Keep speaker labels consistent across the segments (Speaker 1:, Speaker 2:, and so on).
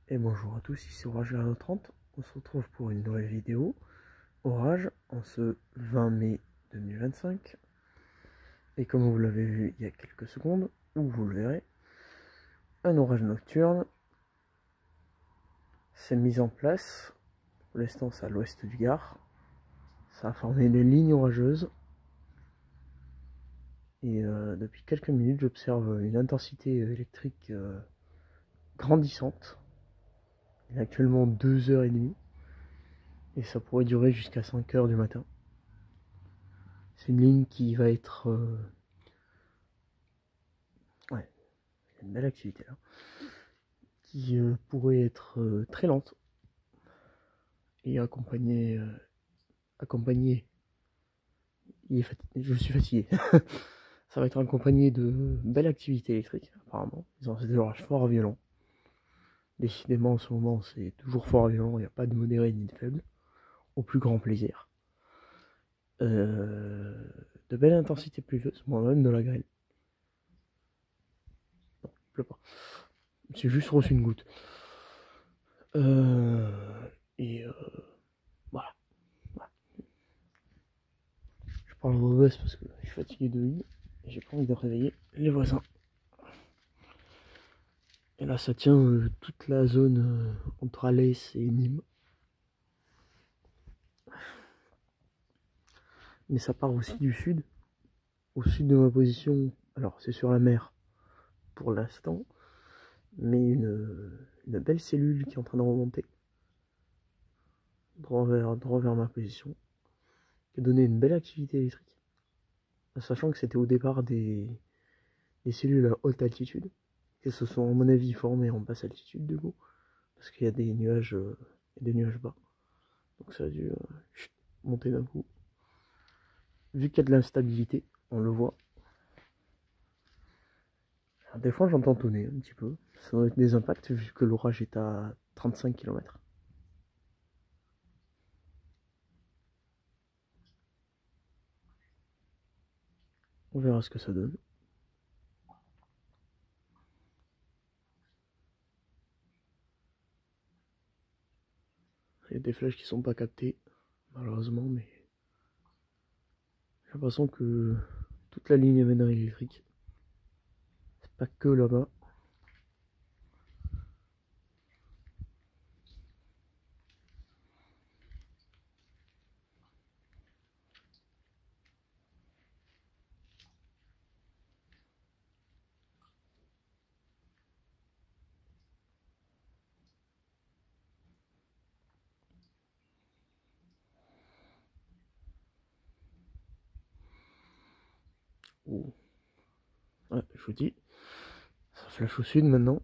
Speaker 1: Et bonjour à tous, ici Orage 30. On se retrouve pour une nouvelle vidéo Orage en ce 20 mai 2025. Et comme vous l'avez vu il y a quelques secondes, ou vous le verrez, un orage nocturne s'est mis en place. Pour l'instant, c'est à l'ouest du Gard. Ça a formé une ligne orageuse. Et depuis quelques minutes, j'observe une intensité électrique grandissante. Il est actuellement 2h30. Et ça pourrait durer jusqu'à 5h du matin. C'est une ligne qui va être... ouais, une belle activité là. Qui pourrait être très lente. Et accompagnée... je suis fatigué. Ça va être accompagné de belles activités électriques, apparemment. C'est des orages fort violents. Décidément, en ce moment, c'est toujours fort violent. Il n'y a pas de modéré ni de faible. Au plus grand plaisir. De belles intensités pluvieuses, moi-même de la grêle. Non, il pleut pas. J'ai juste reçu une goutte. Voilà. Je parle au boss parce que je suis fatigué de lui. Et j'ai pas envie de réveiller les voisins. Et là, ça tient toute la zone entre Alès et Nîmes. Mais ça part aussi du sud. Au sud de ma position, alors c'est sur la mer pour l'instant, mais une belle cellule qui est en train de remonter droit vers ma position, qui a donné une belle activité électrique. Sachant que c'était au départ des cellules à haute altitude, qui se sont à mon avis formées en basse altitude du coup, parce qu'il y a des nuages bas. Donc ça a dû monter d'un coup. Vu qu'il y a de l'instabilité, on le voit. Alors, des fois j'entends tonner un petit peu. Ça doit être des impacts vu que l'orage est à 35 km. On verra ce que ça donne. Il y a des flèches qui sont pas captées, malheureusement, mais j'ai l'impression que toute la ligne mène électrique. C'est pas que là-bas. Oh. Ouais, je vous dis, ça flash au sud maintenant.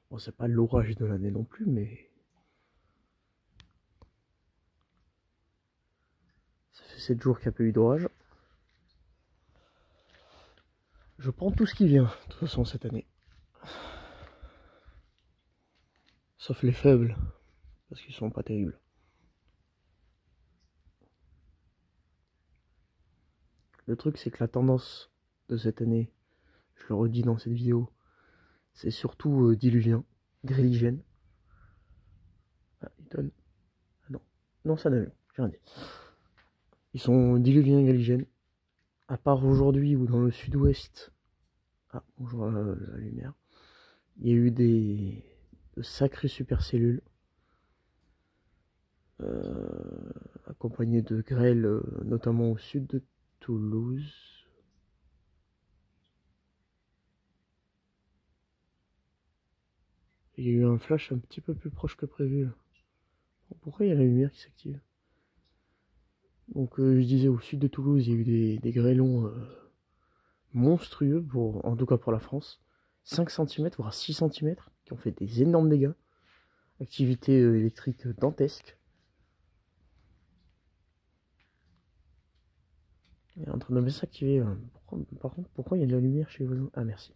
Speaker 1: Bon, c'est pas l'orage de l'année non plus, mais ça fait 7 jours qu'il n'y a pas eu d'orage. Je prends tout ce qui vient, de toute façon, cette année. Sauf les faibles, parce qu'ils sont pas terribles. Le truc, c'est que la tendance de cette année, je le redis dans cette vidéo, c'est surtout diluvien, gréligène. Ah, il donne. Ah non, non, ça n'a rien, j'ai rien dit. Ils sont diluviens, gréligènes. À part aujourd'hui ou dans le sud-ouest. Ah, bonjour la lumière. Il y a eu de sacrées supercellules. Accompagnées de grêles, notamment au sud de Toulouse. Il y a eu un flash un petit peu plus proche que prévu. Là. Pourquoi il y a la lumière qui s'active? Donc je disais au sud de Toulouse, il y a eu des grêlons monstrueux, en tout cas pour la France. 5 cm, voire 6 cm, qui ont fait des énormes dégâts. Activité électrique dantesque. Il est en train de bien s'activer. Par contre, pourquoi il y a de la lumière chez les voisins? Ah, merci.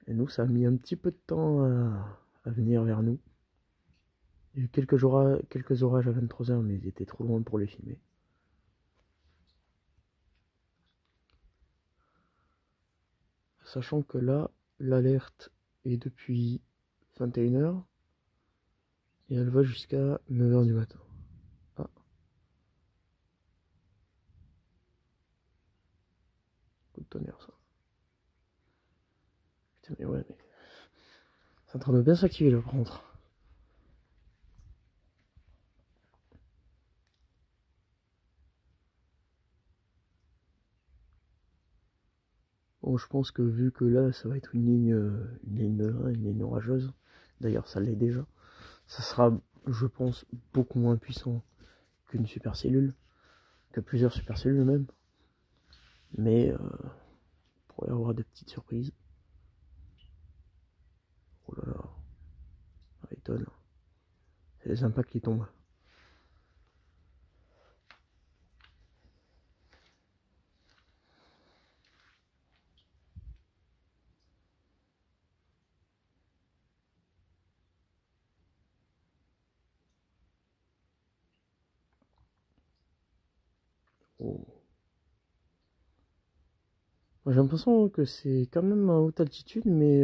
Speaker 1: Et nous, ça a mis un petit peu de temps à venir vers nous. Il y a eu quelques orages à 23h, mais ils étaient trop loin pour les filmer. Sachant que là, l'alerte est depuis 21h et elle va jusqu'à 9h du matin. Ah. Coup de tonnerre, ça. Putain, mais ouais, mais... C'est en train de bien s'activer là, par contre. Bon, je pense que vu que là, ça va être une ligne de 1, une ligne orageuse. D'ailleurs, ça l'est déjà. Ça sera, je pense, beaucoup moins puissant qu'une supercellule, que plusieurs supercellules même. Mais on pourrait avoir des petites surprises. Oh là là, ça étonne. C'est les impacts qui tombent. Oh. J'ai l'impression que c'est quand même à haute altitude, mais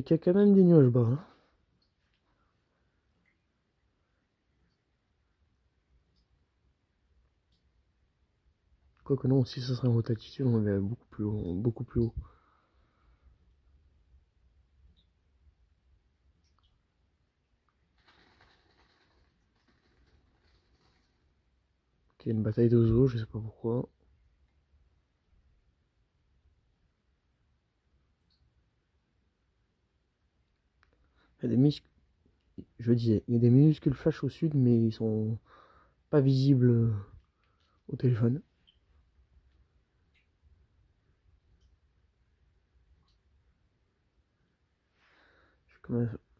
Speaker 1: qu'il y a quand même des nuages bas. Hein. Quoique non, si ça serait en haute altitude, on va beaucoup plus haut, beaucoup plus haut. Ok, une bataille d'oiseaux, je sais pas pourquoi. Il y a des minuscules, je disais, il y a des minuscules flashs au sud, mais ils sont pas visibles au téléphone.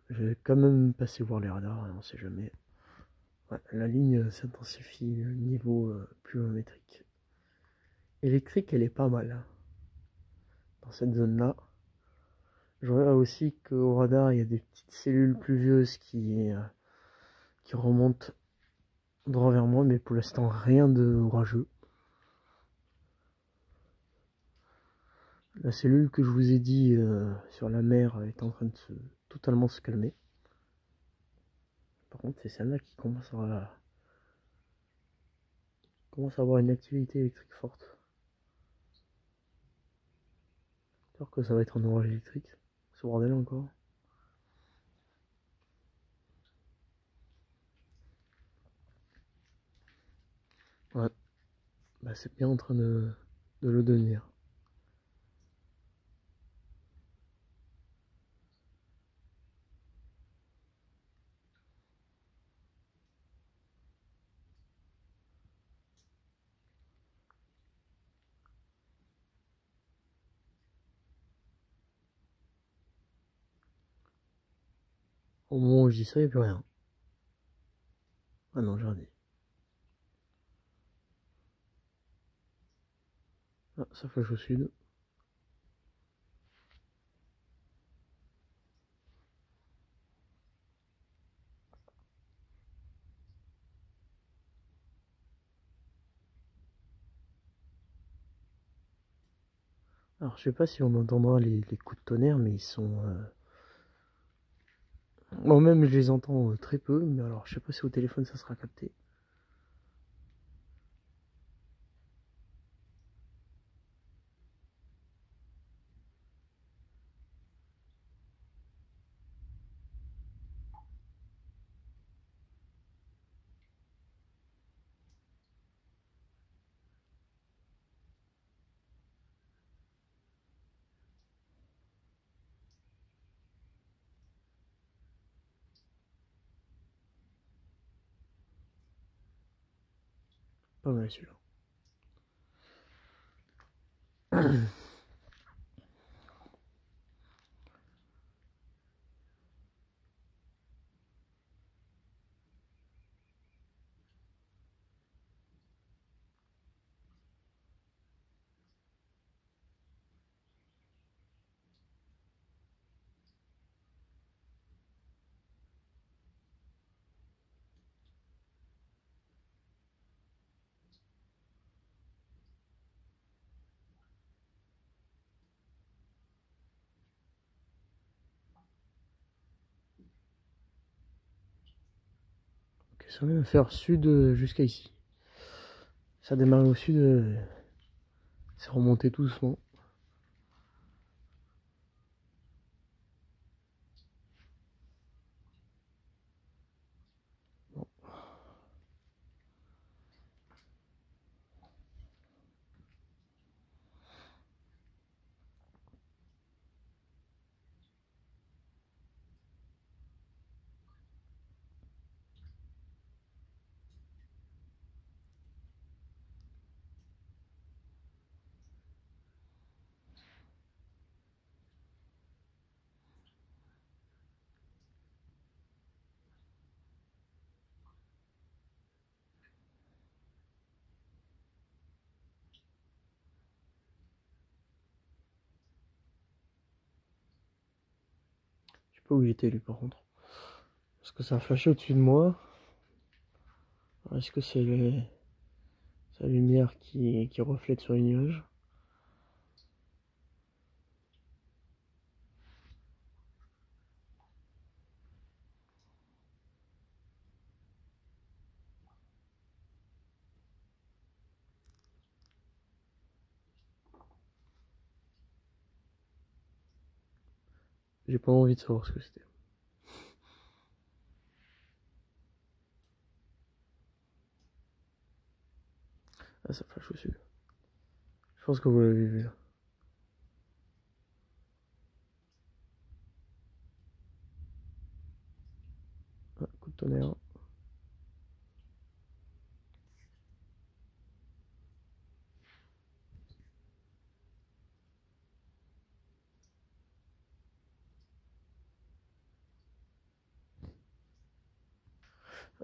Speaker 1: Je vais quand même passer voir les radars, hein, on sait jamais. Ouais, la ligne s'intensifie niveau pluviométrique. Électrique, elle est pas mal hein, dans cette zone-là. Je vois aussi qu'au radar, il y a des petites cellules pluvieuses qui remontent droit vers moi, mais pour l'instant, rien de orageux. La cellule que je vous ai dit sur la mer est en train de totalement se calmer. Par contre, c'est celle-là qui commence à avoir une activité électrique forte. J'espère que ça va être un orage électrique, ce bordel encore. Ouais, bah, c'est bien en train de le devenir. Au moment où je dis ça, il n'y a plus rien. Ah non, j'ai dit. Ah, ça flash au sud. Alors, je sais pas si on entendra les coups de tonnerre, mais ils sont... Moi-même, je les entends très peu, mais alors, je sais pas si au téléphone, ça sera capté. Pas mal, celui-là. sans même faire sud jusqu'à ici. Ça a démarré au sud, c'est remonté tout doucement. Bon. Je sais pas où j'étais lui par contre. Parce que ça a flashé au-dessus de moi. Est-ce que c'est sa lumière qui reflète sur les nuages? J'ai pas envie de savoir ce que c'était. Ah, ça flash au sud. Je pense que vous l'avez vu là. Ah, coup de tonnerre.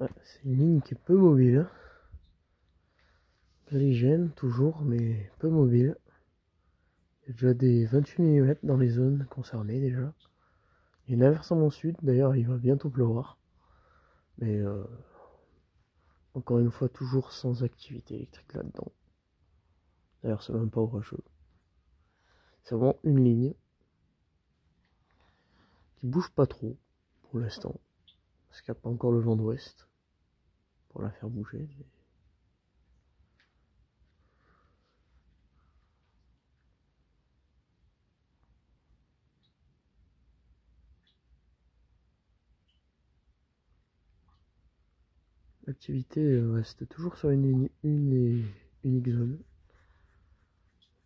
Speaker 1: Ah, c'est une ligne qui est peu mobile. Intelligente toujours, mais peu mobile. Il y a déjà des 28 mm dans les zones concernées déjà. Il y a une averse en mon sud, d'ailleurs il va bientôt pleuvoir. Mais encore une fois, toujours sans activité électrique là-dedans. D'ailleurs c'est même pas orageux. C'est vraiment une ligne qui bouge pas trop pour l'instant. Parce qu'il n'y a pas encore le vent d'ouest pour la faire bouger. Mais... l'activité reste toujours sur une unique zone.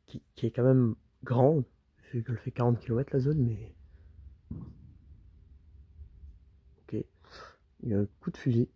Speaker 1: Qui est quand même grande. Vu qu'elle fait 40 km la zone, mais... Ok. Il y a un coup de fusil.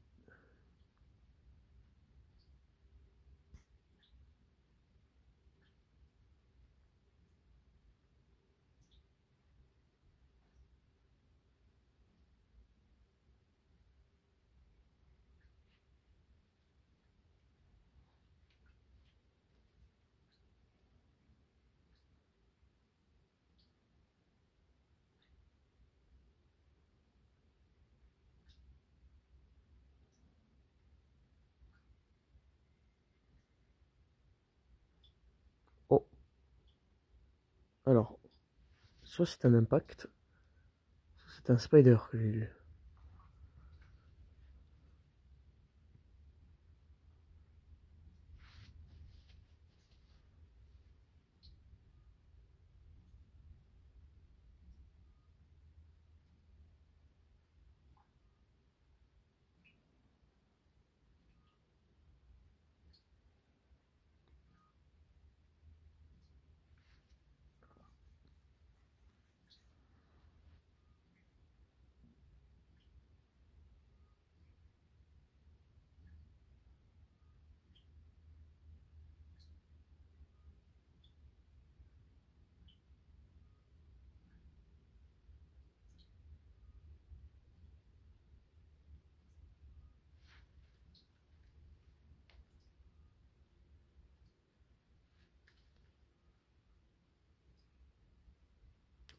Speaker 1: Oh. Alors, soit c'est un impact, soit c'est un spider que j'ai vu.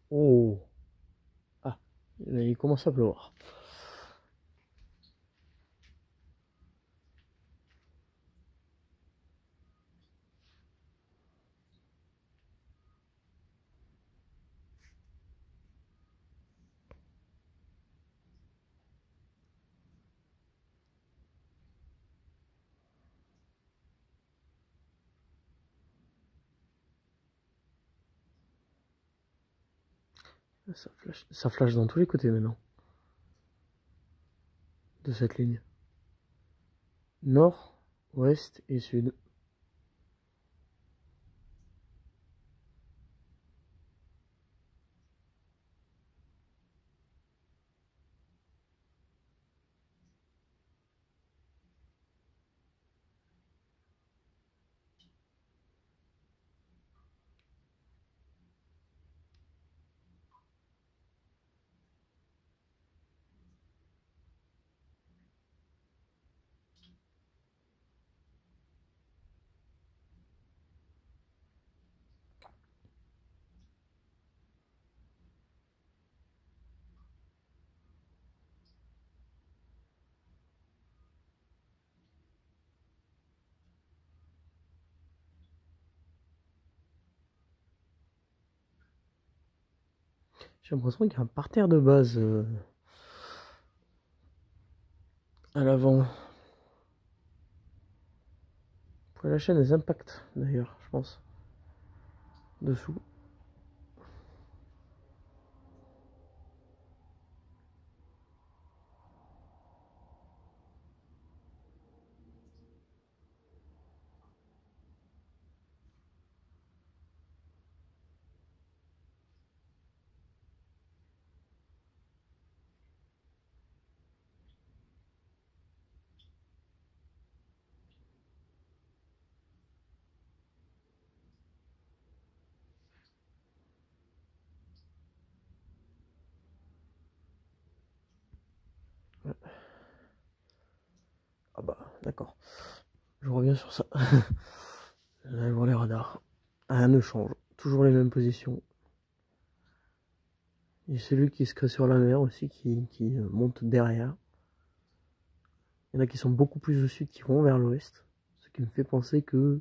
Speaker 1: Oh. Ah, il commence à pleuvoir. Ça flash dans tous les côtés maintenant. De cette ligne. Nord, ouest et sud. J'ai l'impression qu'il y a un parterre de base à l'avant. On pourrait lâcher des impacts d'ailleurs, je pense. Dessous. Ah bah, d'accord. Je reviens sur ça. Vous allez voir les radars. Rien ne change. Toujours les mêmes positions. Et celui qui se crée sur la mer aussi, qui monte derrière. Il y en a qui sont beaucoup plus au sud, qui vont vers l'ouest. Ce qui me fait penser que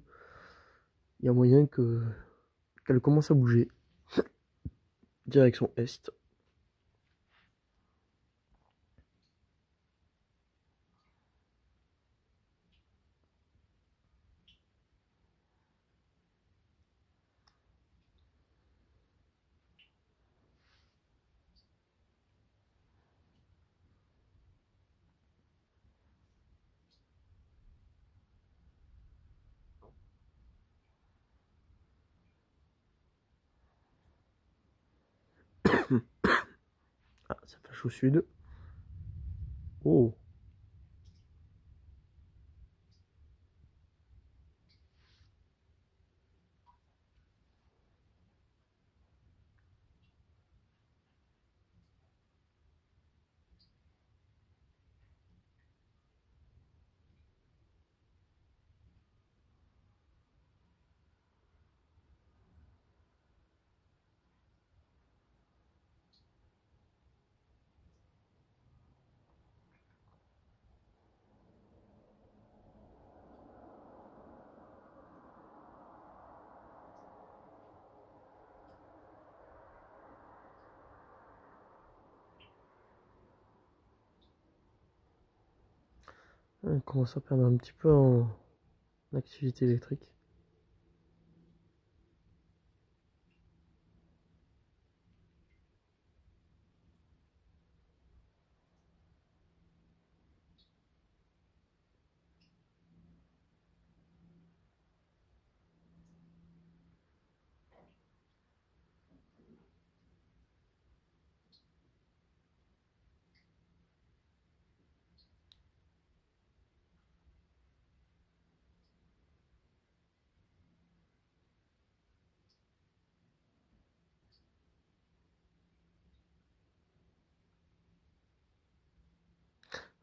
Speaker 1: il y a moyen qu'elle commence à bouger. Direction est. Ah, ça fâche au sud. Oh. On commence à perdre un petit peu en activité électrique.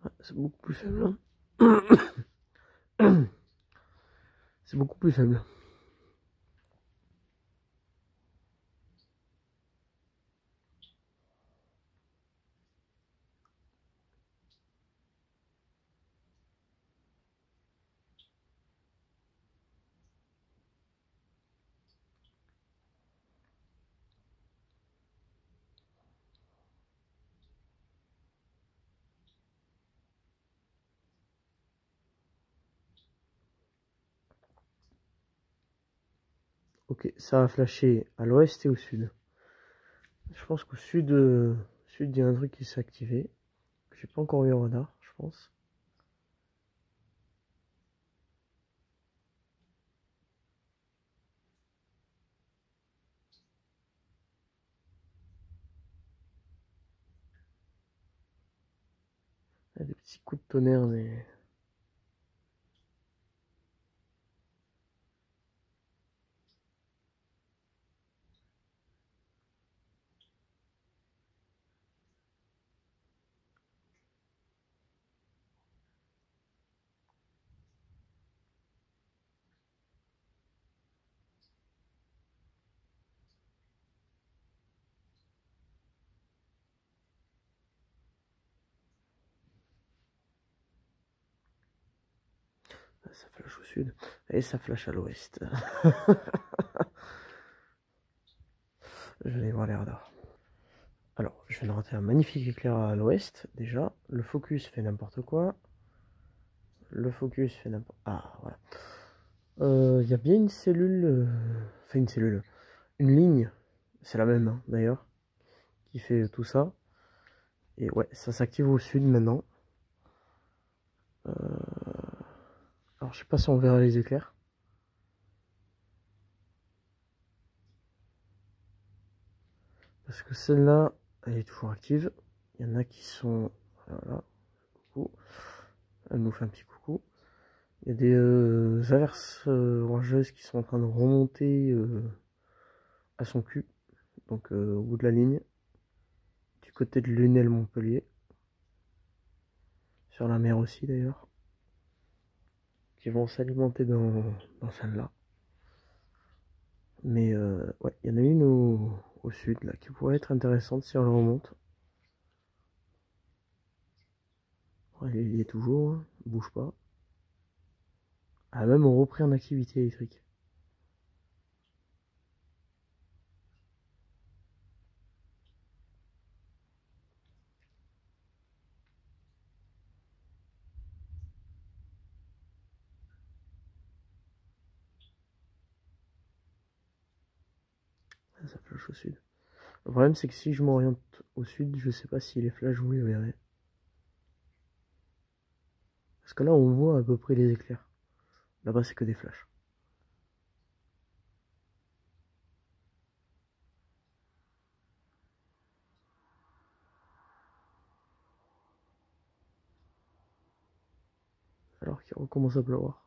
Speaker 1: Ouais, c'est beaucoup plus faible. C'est beaucoup plus faible. Ok, ça a flashé à l'ouest et au sud. Je pense qu'au sud, il y a un truc qui s'est activé. Que j'ai pas encore vu au radar, je pense. Il y a des petits coups de tonnerre, mais... Ça flash au sud. Et ça flash à l'ouest. Je vais aller voir les radars. Alors, je viens de rater un magnifique éclair à l'ouest, déjà. Le focus fait n'importe quoi. Le focus fait n'importe... Ah, voilà. Il y a bien une cellule... Enfin, une cellule. Une ligne. C'est la même, hein, d'ailleurs. Qui fait tout ça. Et ouais, ça s'active au sud, maintenant. Alors, je sais pas si on verra les éclairs. Parce que celle-là, elle est toujours active. Il y en a qui sont... Voilà. Coucou. Elle nous fait un petit coucou. Il y a des averses orageuses qui sont en train de remonter à son cul. Donc au bout de la ligne. Du côté de Lunel-Montpellier. Sur la mer aussi d'ailleurs. Qui vont s'alimenter dans celle-là. Mais ouais, il y en a une au sud là qui pourrait être intéressante si on la remonte. Elle y est toujours, hein, elle bouge pas. Elle a même repris en activité électrique. Ça flash au sud. Le problème c'est que si je m'oriente au sud, je sais pas si les flashs vous les verrez. Parce que là on voit à peu près les éclairs. Là-bas c'est que des flashs. Alors qu'il recommence à pleuvoir.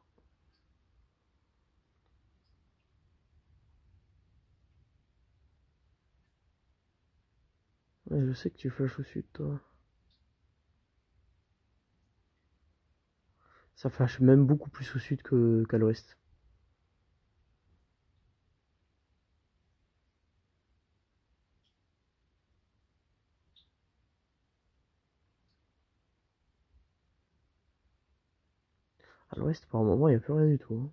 Speaker 1: Ouais, je sais que tu flashes au sud toi. Ça flash même beaucoup plus au sud qu'à l'ouest. À l'ouest, par moment, il n'y a plus rien du tout, hein.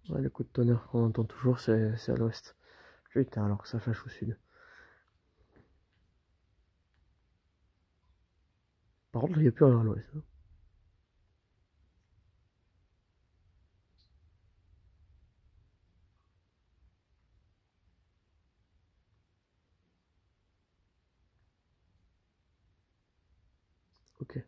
Speaker 1: Ouais, le coup de tonnerre qu'on entend toujours, c'est à l'ouest. Putain, alors que ça flash au sud. Par contre, il n'y a plus rien à l'ouest, hein. Ok.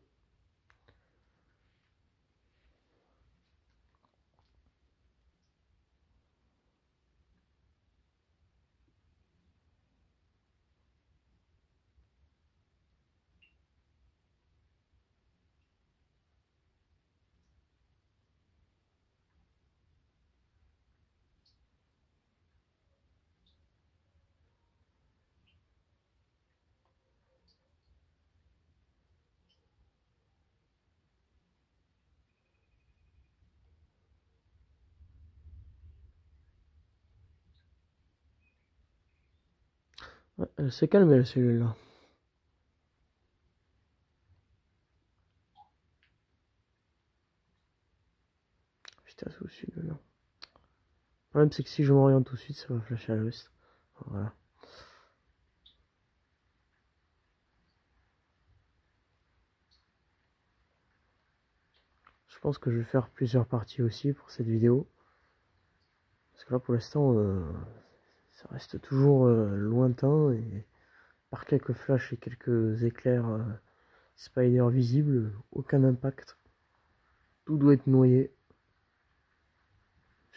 Speaker 1: Ouais, elle s'est calmée, la cellule là. Putain, c'est au sud là. Le problème, c'est que si je m'oriente au sud, ça va flasher à l'ouest. Voilà. Je pense que je vais faire plusieurs parties aussi pour cette vidéo. Parce que là pour l'instant ça reste toujours lointain et par quelques flashs et quelques éclairs spider visibles, aucun impact. Tout doit être noyé.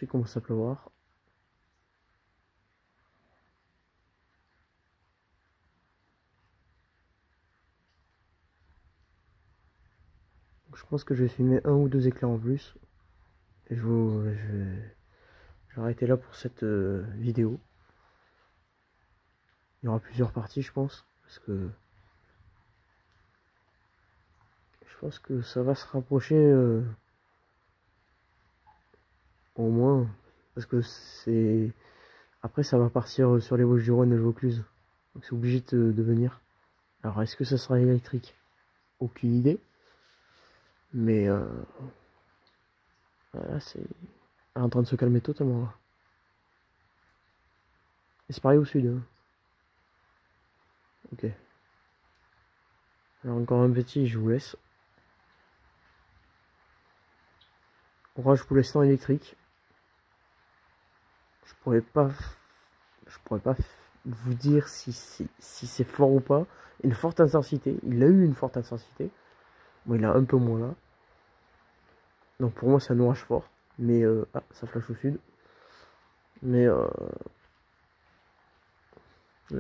Speaker 1: Il commence à pleuvoir. Donc, je pense que je vais filmer un ou deux éclairs en plus. Et je vais arrêter là pour cette vidéo. Il y aura plusieurs parties je pense. Parce que je pense que ça va se rapprocher au moins. Parce que c'est... Après ça va partir sur les Vosges-du-Rhône et le Vaucluse. Donc c'est obligé de venir. Alors est-ce que ça sera électrique? Aucune idée. Mais voilà, c'est en train de se calmer totalement là. Et c'est pareil au sud. Hein. Ok. Alors encore un petit, je vous laisse. Orage pour l'instant électrique. Je pourrais pas vous dire si c'est fort ou pas. Une forte intensité. Il a eu une forte intensité. Bon, il a un peu moins là. Donc pour moi c'est un orage fort. Mais ah, ça flash au sud. Mais là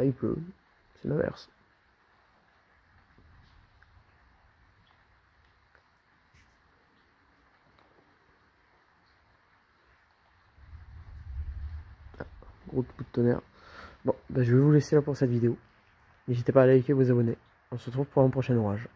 Speaker 1: il pleut. C'est l'inverse. Ah, gros coup de tonnerre. Bon, bah, je vais vous laisser là pour cette vidéo. N'hésitez pas à liker et vous abonner. On se retrouve pour un prochain orage.